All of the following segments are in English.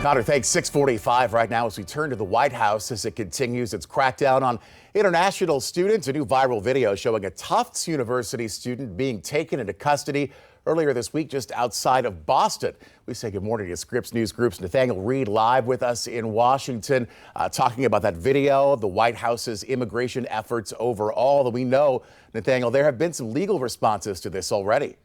Connor, thanks. 6:45 right now as we turn to the White House as it continues its crackdown on international students. A new viral video showing a Tufts University student being taken into custody earlier this week just outside of Boston. We say good morning to Scripps News Group's Nathaniel Reed live with us in Washington, talking about that video, the White House's immigration efforts overall. We know, Nathaniel, there have been some legal responses to this already.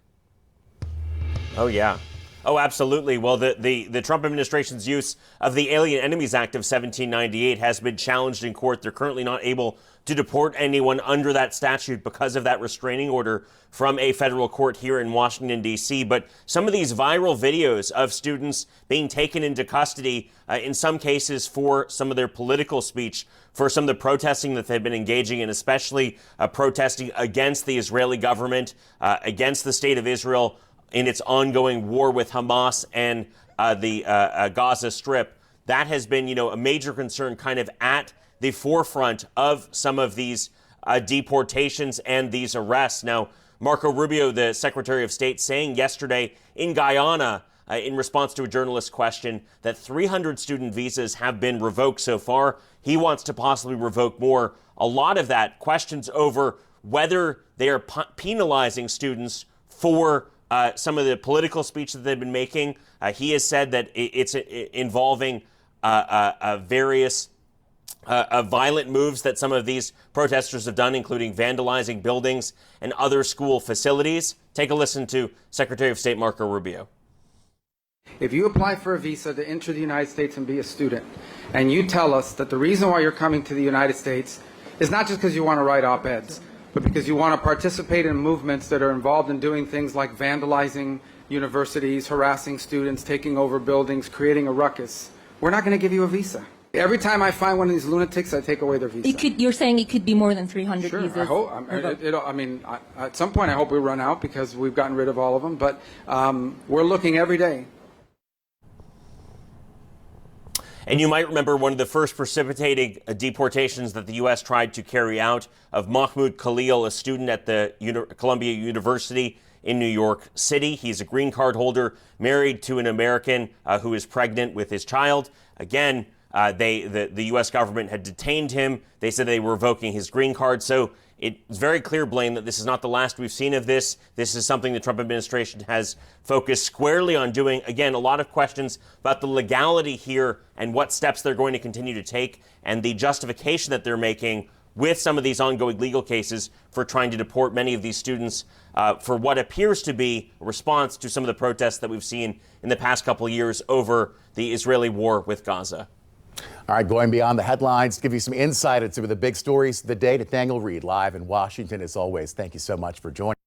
Oh, yeah. Oh, absolutely. Well, the Trump administration's use of the Alien Enemies Act of 1798 has been challenged in court. They're currently not able to deport anyone under that statute because of that restraining order from a federal court here in Washington, D.C. But some of these viral videos of students being taken into custody, in some cases for some of their political speech, for some of the protesting that they've been engaging in, especially protesting against the Israeli government, against the state of Israel, in its ongoing war with Hamas and the Gaza Strip. That has been, a major concern kind of at the forefront of some of these deportations and these arrests. Now, Marco Rubio, the Secretary of State, saying yesterday in Guyana, in response to a journalist's question, that 300 student visas have been revoked so far. He wants to possibly revoke more. A lot of that questions over whether they are penalizing students for some of the political speech that they've been making. He has said that it's involving various violent moves that some of these protesters have done, including vandalizing buildings and other school facilities. Take a listen to Secretary of State Marco Rubio. If you apply for a visa to enter the United States and be a student, and you tell us that the reason why you're coming to the United States is not just because you want to write op-eds, but because you want to participate in movements that are involved in doing things like vandalizing universities, harassing students, taking over buildings, creating a ruckus, we're not going to give you a visa. Every time I find one of these lunatics, I take away their visa. You're saying it could be more than 300 sure, visas? I hope. At some point I hope we run out because we've gotten rid of all of them, but we're looking every day. And you might remember one of the first precipitating deportations that the U.S. tried to carry out of Mahmoud Khalil, a student at the Columbia University in New York City. He's a green card holder, married to an American who is pregnant with his child. Again, the U.S. government had detained him. They said they were revoking his green card. So it's very clear, Blaine, that this is not the last we've seen of this. This is something the Trump administration has focused squarely on doing. Again, a lot of questions about the legality here and what steps they're going to continue to take and the justification that they're making with some of these ongoing legal cases for trying to deport many of these students for what appears to be a response to some of the protests that we've seen in the past couple of years over the Israeli war with Gaza. All right, going beyond the headlines, give you some insight into the big stories of the day. Nathaniel Reed live in Washington as always. Thank you so much for joining.